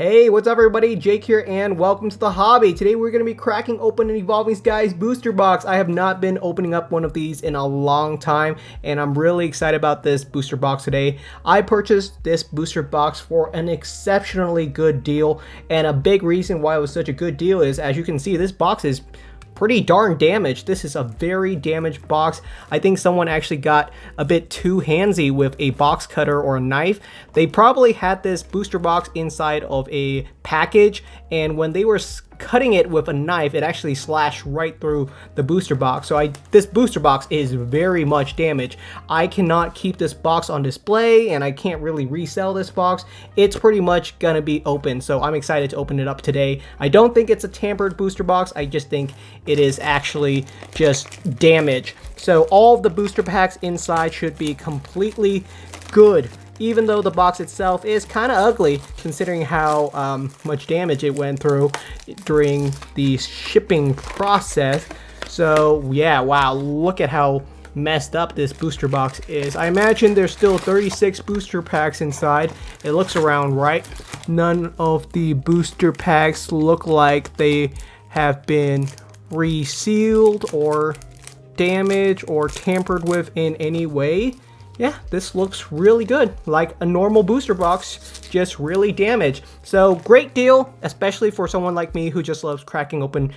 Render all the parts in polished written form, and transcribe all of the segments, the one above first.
Hey, what's up everybody? Jake here and welcome to the hobby. Today we're going to be cracking open an Evolving Skies booster box. I have not been opening up one of these in a long time and I'm really excited about this booster box today. I purchased this booster box for an exceptionally good deal, and a big reason why it was such a good deal is, as you can see, this box is pretty darn damaged. This is a very damaged box. I think someone actually got a bit too handsy with a box cutter or a knife. They probably had this booster box inside of a package, and when they were cutting it with a knife, it actually slashed right through the booster box. So this booster box is very much damaged. I cannot keep this box on display and I can't really resell this box. It's pretty much gonna be open, so I'm excited to open it up today. I don't think it's a tampered booster box. I just think it is actually just damage. So all of the booster packs inside should be completely good, even though the box itself is kind of ugly considering how much damage it went through during the shipping process. So yeah, wow, look at how messed up this booster box is. I imagine there's still 36 booster packs inside. It looks around right. None of the booster packs look like they have been resealed or damaged or tampered with in any way. Yeah, this looks really good, like a normal booster box, just really damaged. So great deal, especially for someone like me who just loves cracking open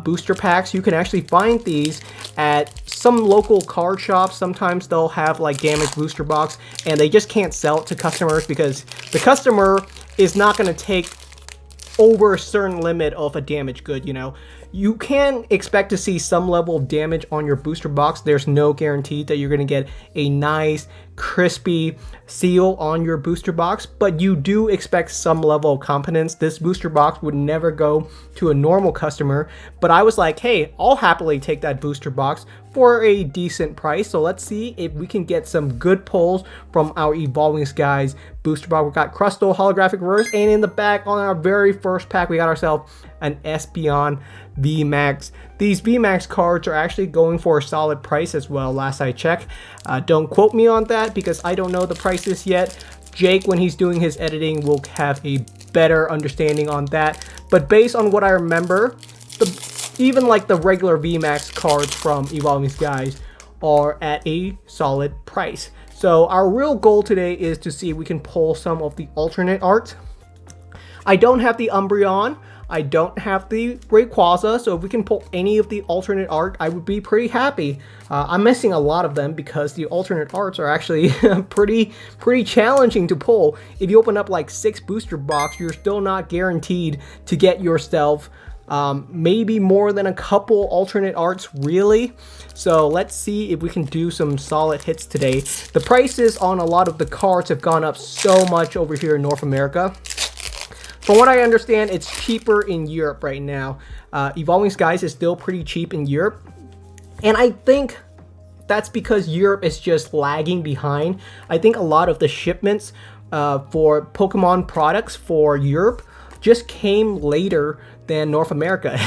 booster packs. You can actually find these at some local card shops. Sometimes they'll have like damaged booster box and they just can't sell it to customers because the customer is not going to take over a certain limit of a damaged good, you know. You can expect to see some level of damage on your booster box. There's no guarantee that you're going to get a nice crispy seal on your booster box, but you do expect some level of competence. This booster box would never go to a normal customer, but I was like, hey, I'll happily take that booster box for a decent price. So let's see if we can get some good pulls from our Evolving Skies booster box. We got Crustal holographic reverse, and in the back on our very first pack we got ourselves an Espeon VMAX. These VMAX cards are actually going for a solid price as well, last I checked. Don't quote me on that because I don't know the prices yet. Jake, when he's doing his editing, will have a better understanding on that. But based on what I remember, even like the regular VMAX cards from Evolving Skies are at a solid price. So our real goal today is to see if we can pull some of the alternate art. I don't have the Umbreon. I don't have the Rayquaza, so if we can pull any of the alternate art, I would be pretty happy. I'm missing a lot of them because the alternate arts are actually pretty challenging to pull. If you open up like 6 booster box, you're still not guaranteed to get yourself maybe more than a couple alternate arts, really. So let's see if we can do some solid hits today. The prices on a lot of the cards have gone up so much over here in North America. From what I understand, it's cheaper in Europe right now. Evolving Skies is still pretty cheap in Europe. And I think that's because Europe is just lagging behind. I think a lot of the shipments for Pokemon products for Europe just came later than North America.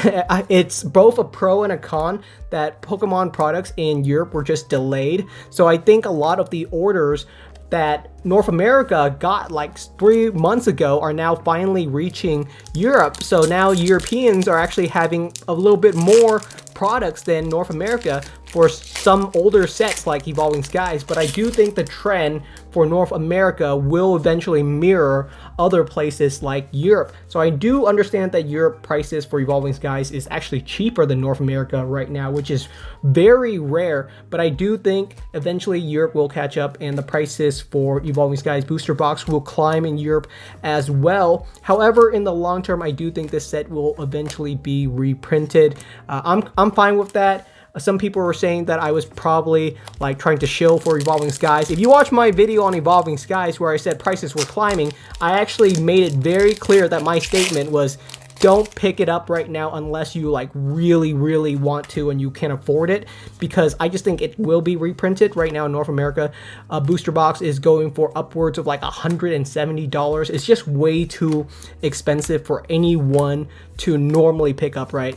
It's both a pro and a con that Pokemon products in Europe were just delayed. So I think a lot of the orders that North America got like 3 months ago are now finally reaching Europe. So now Europeans are actually having a little bit more products than North America for some older sets like Evolving Skies, but I do think the trend for North America will eventually mirror other places like Europe. So I do understand that Europe prices for Evolving Skies is actually cheaper than North America right now, which is very rare, but I do think eventually Europe will catch up and the prices for Evolving Skies booster box will climb in Europe as well. However, in the long term, I do think this set will eventually be reprinted. I'm fine with that. Some people were saying that I was probably like trying to shill for Evolving Skies. If you watch my video on Evolving Skies where I said prices were climbing, I actually made it very clear that my statement was don't pick it up right now unless you like really want to and you can afford it, because I just think it will be reprinted. Right now in North America, a booster box is going for upwards of like $170. It's just way too expensive for anyone to normally pick up, right?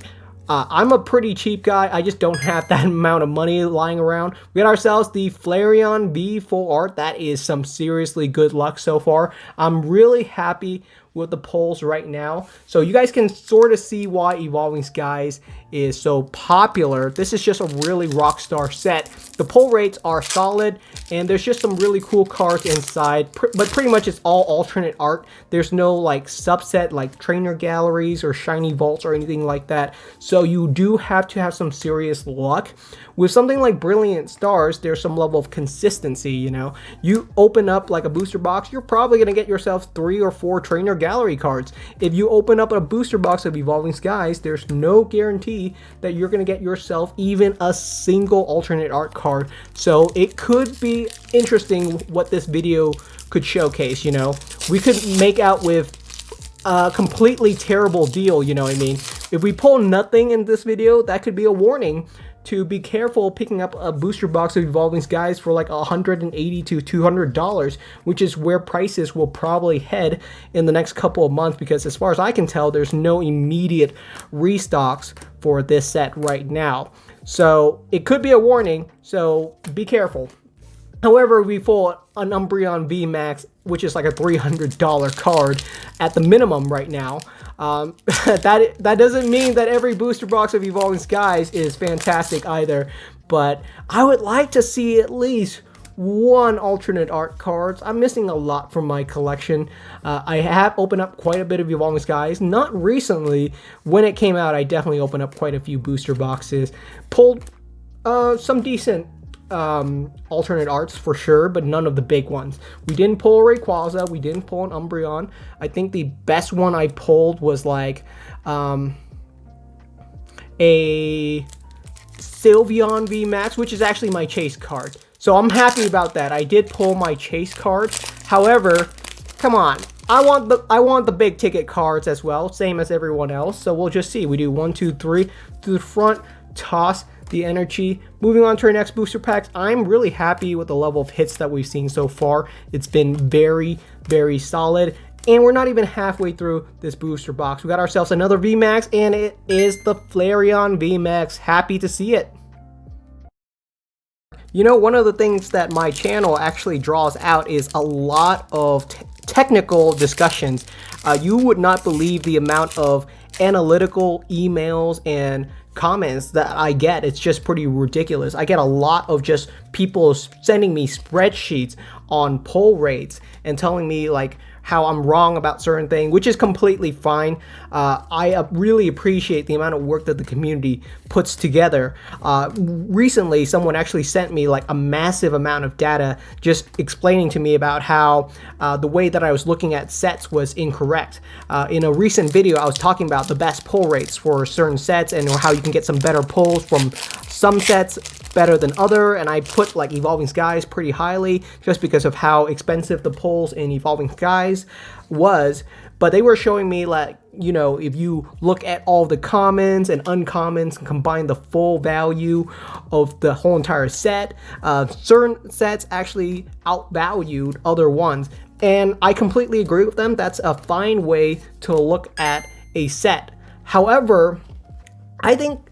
I'm a pretty cheap guy. I just don't have that amount of money lying around. We got ourselves the Flareon V full art. That is some seriously good luck so far. I'm really happy with the polls right now. So you guys can sort of see why Evolving Skies is so popular. This is just a really rock star set. The pull rates are solid, and there's just some really cool cards inside, but pretty much it's all alternate art. There's no like subset like trainer galleries or shiny vaults or anything like that. So you do have to have some serious luck. With something like Brilliant Stars, there's some level of consistency, you know. You open up like a booster box, you're probably going to get yourself 3 or 4 trainer gallery cards. If you open up a booster box of Evolving Skies, there's no guarantee that you're going to get yourself even a single alternate art card. So it could be interesting what this video could showcase, you know. We could make out with a completely terrible deal, you know what I mean? If we pull nothing in this video, that could be a warning to be careful picking up a booster box of Evolving Skies for like $180 to $200, which is where prices will probably head in the next couple of months, because as far as I can tell, there's no immediate restocks for this set right now. So it could be a warning, so be careful. However, we pull an Umbreon VMAX, which is like a $300 card at the minimum right now. That doesn't mean that every booster box of Evolving Skies is fantastic either, but I would like to see at least one alternate art cards. I'm missing a lot from my collection. I have opened up quite a bit of Evolving Skies. Not recently. When it came out, I definitely opened up quite a few booster boxes. Pulled some decent alternate arts for sure, but none of the big ones. We didn't pull a Rayquaza, we didn't pull an Umbreon. I think the best one I pulled was like a Sylveon VMAX, which is actually my chase card. So I'm happy about that. I did pull my chase card. However, come on. I want the big ticket cards as well, same as everyone else. So we'll just see. We do 1, 2, 3 to the front, toss the energy. Moving on to our next booster packs, I'm really happy with the level of hits that we've seen so far. It's been very, very solid. And we're not even halfway through this booster box. We got ourselves another VMAX, and it is the Flareon VMAX. Happy to see it. You know, one of the things that my channel actually draws out is a lot of technical discussions. You would not believe the amount of analytical emails and comments that I get. It's just pretty ridiculous. I get a lot of just people sending me spreadsheets on pull rates and telling me like how I'm wrong about certain things, which is completely fine. I really appreciate the amount of work that the community puts together. Recently, someone actually sent me like a massive amount of data just explaining to me about how the way that I was looking at sets was incorrect. In a recent video, I was talking about the best pull rates for certain sets and how you can get some better pulls from some sets better than other, and I put like Evolving Skies pretty highly just because of how expensive the pulls in Evolving Skies was. But they were showing me like, you know, if you look at all the commons and uncommons and combine the full value of the whole entire set, certain sets actually outvalued other ones. And I completely agree with them. That's a fine way to look at a set. However, I think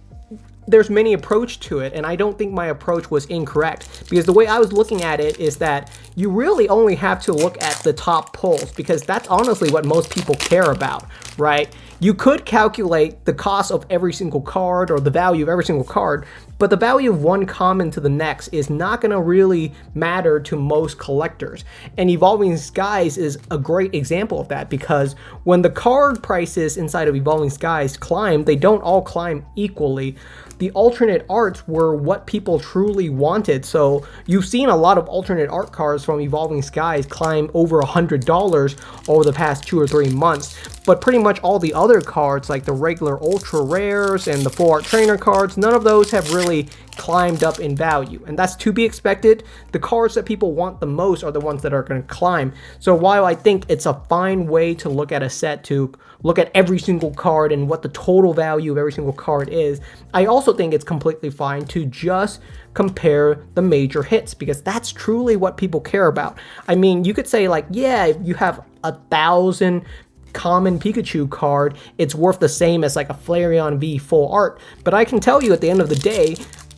there's many approach to it, and I don't think my approach was incorrect, because the way I was looking at it is that you really only have to look at the top pulls, because that's honestly what most people care about, right? You could calculate the cost of every single card or the value of every single card, but the value of one common to the next is not going to really matter to most collectors. And Evolving Skies is a great example of that, because when the card prices inside of Evolving Skies climb, they don't all climb equally. The alternate arts were what people truly wanted. So you've seen a lot of alternate art cards from Evolving Skies climb over $100 over the past 2 or 3 months. But pretty much all the other cards, like the regular ultra rares and the full art trainer cards, none of those have really climbed up in value, and that's to be expected. The cards that people want the most are the ones that are going to climb. So while I think it's a fine way to look at a set, to look at every single card and what the total value of every single card is, I also think it's completely fine to just compare the major hits, because that's truly what people care about. I mean, you could say like, yeah, if you have 1,000 common Pikachu card, it's worth the same as like a Flareon V full art. But I can tell you at the end of the day,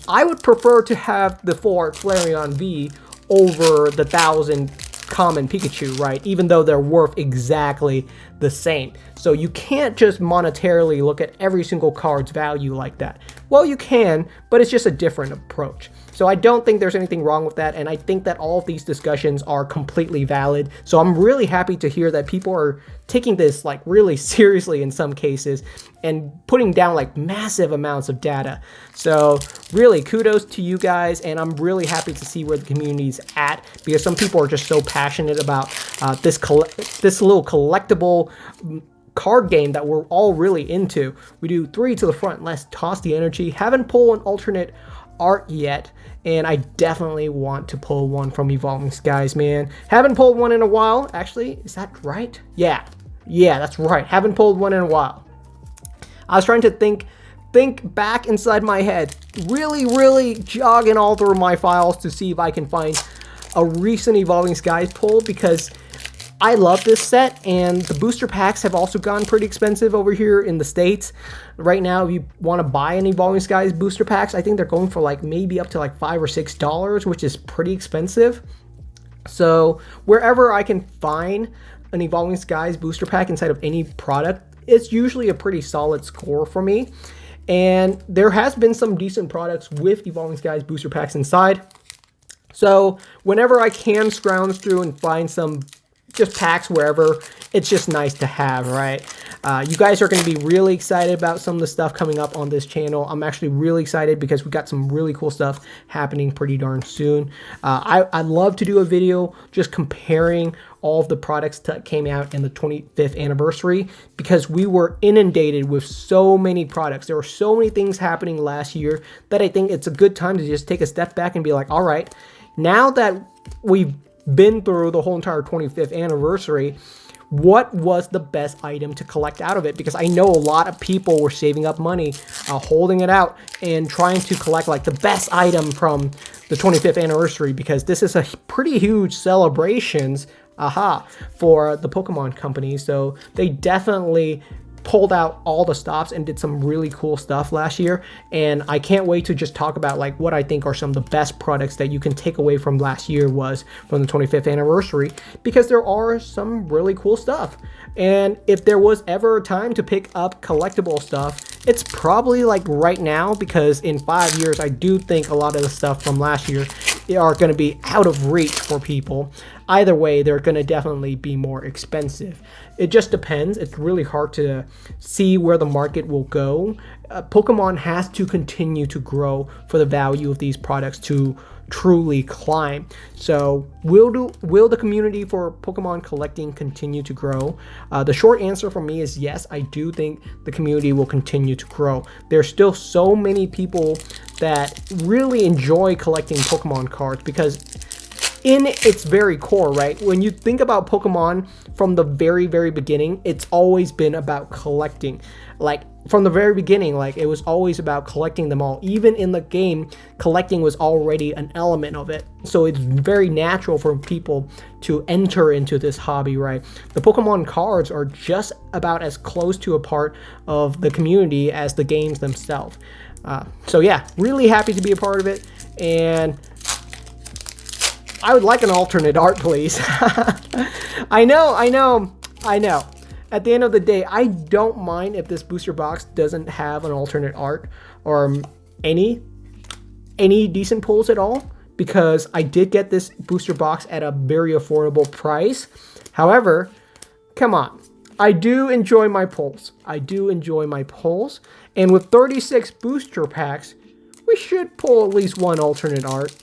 I would prefer to have the full art Flareon V over the 1,000 common Pikachu, right? Even though they're worth exactly the same. So you can't just monetarily look at every single card's value like that. Well, you can, but it's just a different approach. So I don't think there's anything wrong with that, and I think that all of these discussions are completely valid. So I'm really happy to hear that people are taking this like really seriously in some cases and putting down like massive amounts of data. So really kudos to you guys, and I'm really happy to see where the community's at, because some people are just so passionate about this little collectible card game that we're all really into. We do 3 to the front, let's toss the energy. Haven't pulled an alternate art yet, and I definitely want to pull one from Evolving Skies, man. Haven't pulled one in a while. Actually, is that right? Yeah, that's right. Haven't pulled one in a while. I was trying to think back inside my head, really jogging all through my files to see if I can find a recent Evolving Skies pull, because I love this set, and the booster packs have also gone pretty expensive over here in the States. Right now, if you want to buy an Evolving Skies booster packs, I think they're going for like maybe up to like $5 or $6, which is pretty expensive. So wherever I can find an Evolving Skies booster pack inside of any product, it's usually a pretty solid score for me. And there has been some decent products with Evolving Skies booster packs inside. So whenever I can scrounge through and find some just packs wherever, it's just nice to have, right? You guys are going to be really excited about some of the stuff coming up on this channel. I'm actually really excited because we got some really cool stuff happening pretty darn soon. I'd love to do a video just comparing all of the products that came out in the 25th anniversary, because we were inundated with so many products. There were so many things happening last year that I think it's a good time to just take a step back and be like, all right, now that we've been through the whole entire 25th anniversary, what was the best item to collect out of it? Because I know a lot of people were saving up money, holding it out and trying to collect like the best item from the 25th anniversary, because this is a pretty huge celebrations for the Pokemon company. So they definitely pulled out all the stops and did some really cool stuff last year, and I can't wait to just talk about like what I think are some of the best products that you can take away from last year was from the 25th anniversary, because there are some really cool stuff. And if there was ever a time to pick up collectible stuff, it's probably like right now, because in 5 years I do think a lot of the stuff from last year are going to be out of reach for people. Either way, they're going to definitely be more expensive. It just depends. It's really hard to see where the market will go. Pokemon has to continue to grow for the value of these products to truly climb. So will the community for Pokemon collecting continue to grow? The short answer for me is yes. I do think the community will continue to grow. There's still so many people that really enjoy collecting Pokemon cards, because in its very core, right? When you think about Pokemon from the very beginning, it's always been about collecting. Like from the very beginning, like it was always about collecting them all. Even in the game, collecting was already an element of it. So it's very natural for people to enter into this hobby, right? The Pokemon cards are just about as close to a part of the community as the games themselves. So yeah, really happy to be a part of it, and I would like an alternate art, please. I know. At the end of the day, I don't mind if this booster box doesn't have an alternate art or any decent pulls at all, because I did get this booster box at a very affordable price. However, come on. I do enjoy my pulls. And with 36 booster packs, we should pull at least one alternate art.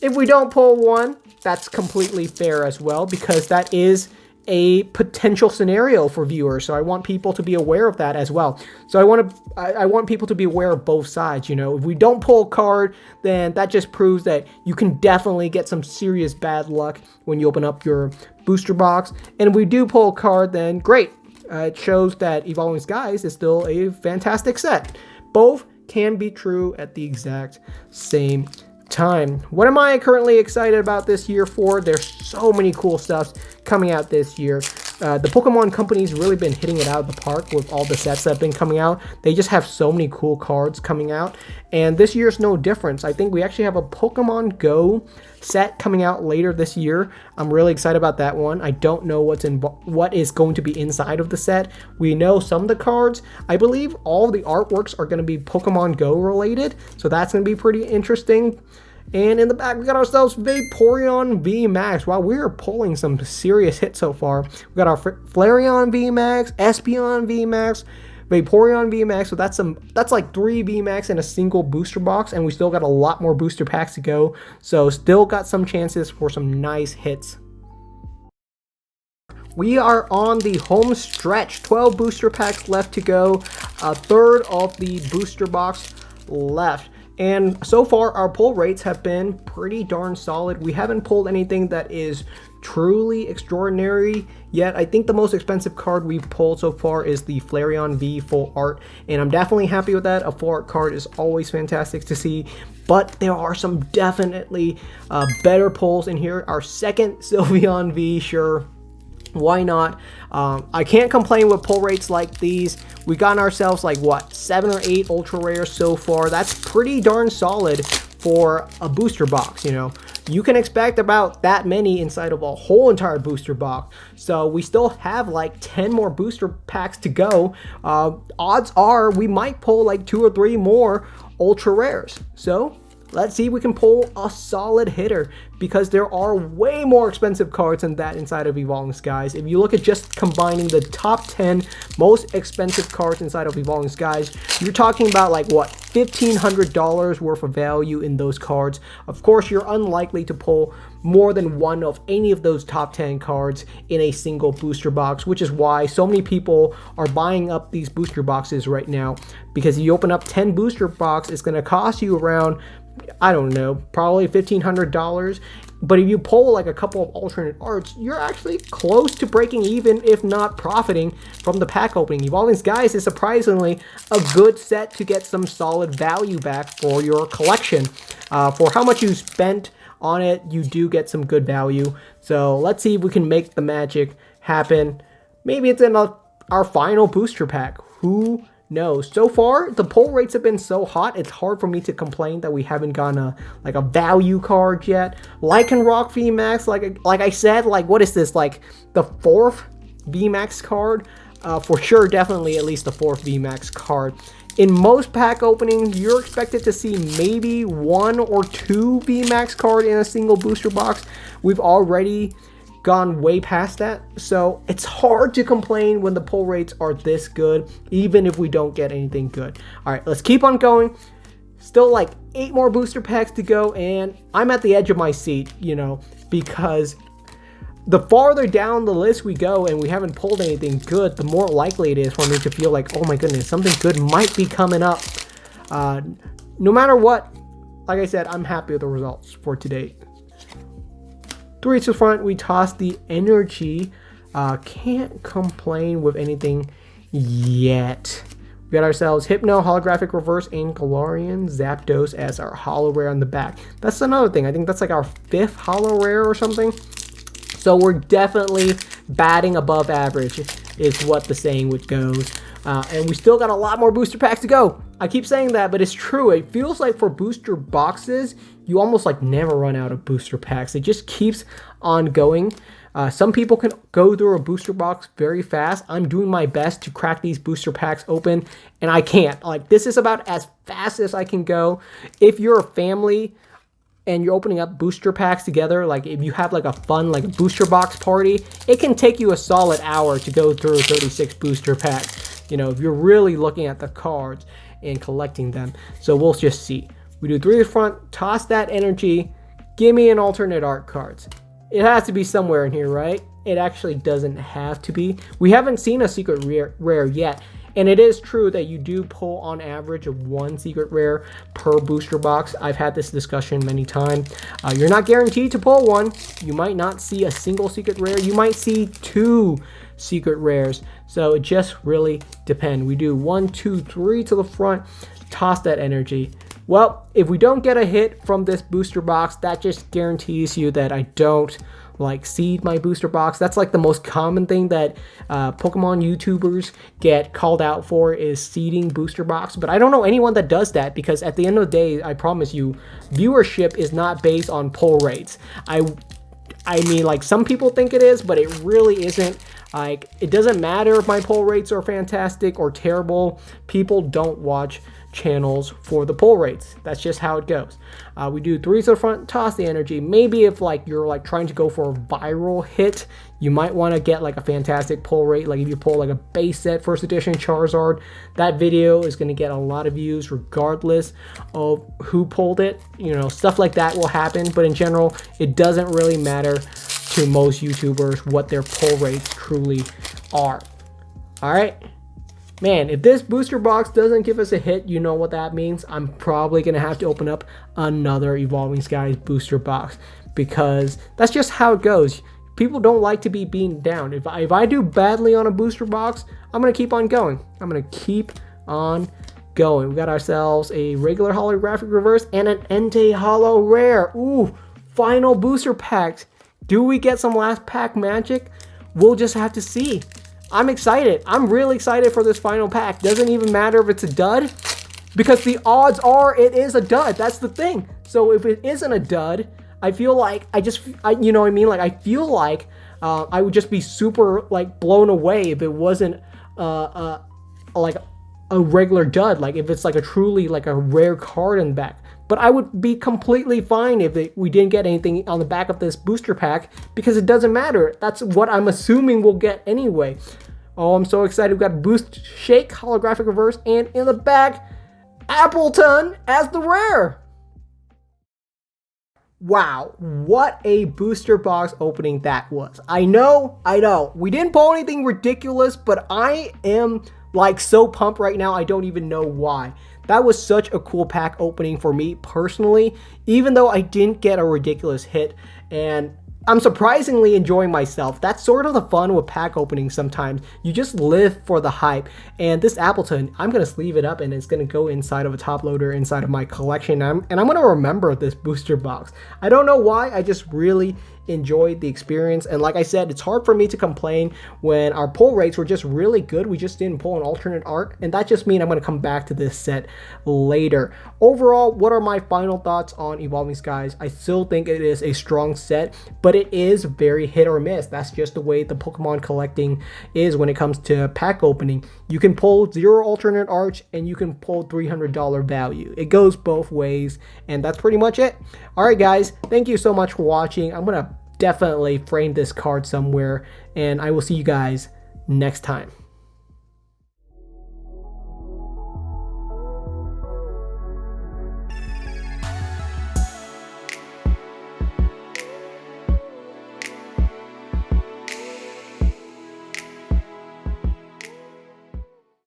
If we don't pull one, that's completely fair as well, because that is a potential scenario for viewers. So I want people to be aware of that as well. So I want people to be aware of both sides. You know, if we don't pull a card, then that just proves that you can definitely get some serious bad luck when you open up your booster box. And if we do pull a card, then great. It shows that Evolving Skies is still a fantastic set. Both can be true at the exact same time. What am I currently excited about this year for? There's so many cool stuff coming out this year. The Pokemon company's really been hitting it out of the park with all the sets that have been coming out. They just have so many cool cards coming out, and this year's no difference. I think we actually have a Pokemon Go set coming out later this year. I'm really excited about that one. I don't know what is going to be inside of the set. We know some of the cards. I believe all of the artworks are going to be Pokemon Go related, so that's going to be pretty interesting. And in the back, we got ourselves Vaporeon VMAX. Wow, we're pulling some serious hits so far. We got our Flareon VMAX, Espeon VMAX, Vaporeon VMAX. So that's like 3 VMAX in a single booster box, and we still got a lot more booster packs to go. So still got some chances for some nice hits. We are on the home stretch. 12 booster packs left to go. A third of the booster box left. And so far, our pull rates have been pretty darn solid. We haven't pulled anything that is truly extraordinary yet. I think the most expensive card we've pulled so far is the Flareon V Full Art, and I'm definitely happy with that. A full art card is always fantastic to see, but there are some definitely better pulls in here. Our second Sylveon V, sure, why not? I can't complain with pull rates like these. We got ourselves like what, 7 or 8 ultra rares so far. That's pretty darn solid for a booster box. You know, you can expect about that many inside of a whole entire booster box. So we still have like 10 more booster packs to go. Odds are we might pull like 2 or 3 more ultra rares. So let's see if we can pull a solid hitter, because there are way more expensive cards than that inside of Evolving Skies. If you look at just combining the top 10 most expensive cards inside of Evolving Skies, you're talking about like what, $1,500 worth of value in those cards. Of course, you're unlikely to pull more than one of any of those top 10 cards in a single booster box, which is why so many people are buying up these booster boxes right now, because if you open up 10 booster boxes, it's going to cost you around, I don't know, probably $1,500. But if you pull like a couple of alternate arts, you're actually close to breaking even, if not profiting from the pack opening. Evolving Skies is surprisingly a good set to get some solid value back for your collection. For how much you spent on it, you do get some good value. So let's see if we can make the magic happen. Maybe it's in our final booster pack. Who knows? So far, the pull rates have been so hot, it's hard for me to complain that we haven't gotten a value card yet. Lycanroc VMAX, like I said, like what is this, like the 4th VMAX card? For sure, definitely at least the 4th VMAX card. In most pack openings, you're expected to see maybe 1 or 2 VMAX card in a single booster box. We've already gone way past that, so it's hard to complain when the pull rates are this good, even if we don't get anything good. All right, let's keep on going. Still like 8 more booster packs to go, and I'm at the edge of my seat, you know, because the farther down the list we go and we haven't pulled anything good, the more likely it is for me to feel like, oh my goodness, something good might be coming up. No matter what, like I said, I'm happy with the results for today. 3 to the front, we toss the energy. Can't complain with anything yet. We got ourselves Hypno, Holographic Reverse, and Galarian Zapdos as our holo rare on the back. That's another thing. I think that's like our 5th holo rare or something. So we're definitely batting above average, is what the saying would goes. And we still got a lot more booster packs to go. I keep saying that, but it's true. It feels like for booster boxes, you almost like never run out of booster packs. It just keeps on going. Some people can go through a booster box very fast. I'm doing my best to crack these booster packs open, and I can't. Like, this is about as fast as I can go. If you're a family and you're opening up booster packs together, like if you have like a fun like booster box party, it can take you a solid hour to go through 36 booster packs. You know, if you're really looking at the cards and collecting them. So we'll just see. We do 3 to the front, toss that energy, give me an alternate art cards. It has to be somewhere in here, right? It actually doesn't have to be. We haven't seen a secret rare yet. And it is true that you do pull on average of 1 secret rare per booster box. I've had this discussion many times. You're not guaranteed to pull one. You might not see a single secret rare. You might see 2 secret rares. So it just really depends. We do 1, 2, 3 to the front, toss that energy. Well, if we don't get a hit from this booster box, that just guarantees you that I don't like seed my booster box. That's like the most common thing that Pokemon YouTubers get called out for, is seeding booster box. But I don't know anyone that does that, because at the end of the day, I promise you, viewership is not based on pull rates. I mean, like, some people think it is, but it really isn't. Like, it doesn't matter if my pull rates are fantastic or terrible. People don't watch channels for the pull rates. That's just how it goes. We do 3 to the front, toss the energy. Maybe if like you're like trying to go for a viral hit, you might want to get like a fantastic pull rate. Like if you pull like a base set first edition Charizard, that video is going to get a lot of views regardless of who pulled it. You know, stuff like that will happen, but in general, it doesn't really matter to most YouTubers what their pull rates truly are. All right. Man, if this booster box doesn't give us a hit, you know what that means. I'm probably going to have to open up another Evolving Skies booster box, because that's just how it goes. People don't like to be beaten down. If I do badly on a booster box, I'm going to keep on going. I'm going to keep on going. We got ourselves a regular holographic reverse and an Entei holo rare. Ooh, final booster pack. Do we get some last pack magic? We'll just have to see. I'm excited. I'm really excited for this final pack. Doesn't even matter if it's a dud, because the odds are it is a dud. That's the thing. So if it isn't a dud, I feel like you know what I mean? Like, I feel like I would just be super like blown away if it wasn't like a regular dud. Like if it's like a truly like a rare card in the back. But I would be completely fine if we didn't get anything on the back of this booster pack, because it doesn't matter. That's what I'm assuming we'll get anyway. Oh, I'm so excited. We've got Boost Shake, holographic reverse, and in the back, Appleton as the rare. Wow, what a booster box opening that was. I know. We didn't pull anything ridiculous, but I am like so pumped right now. I don't even know why. That was such a cool pack opening for me personally, even though I didn't get a ridiculous hit, and I'm surprisingly enjoying myself. That's sort of the fun with pack openings sometimes. You just live for the hype. And this Appleton, I'm going to sleeve it up, and it's going to go inside of a top loader inside of my collection. And I'm going to remember this booster box. I don't know why, I just really enjoyed the experience. And like I said, it's hard for me to complain when our pull rates were just really good. We just didn't pull an alternate art, and that just means I'm going to come back to this set later. Overall, what are my final thoughts on Evolving Skies? I still think it is a strong set, but it is very hit or miss. That's just the way the Pokemon collecting is when it comes to pack opening. You can pull 0 alternate arts, and you can pull $300 value. It goes both ways, and that's pretty much it. All right, guys, thank you so much for watching. I'm going to definitely frame this card somewhere, and I will see you guys next time.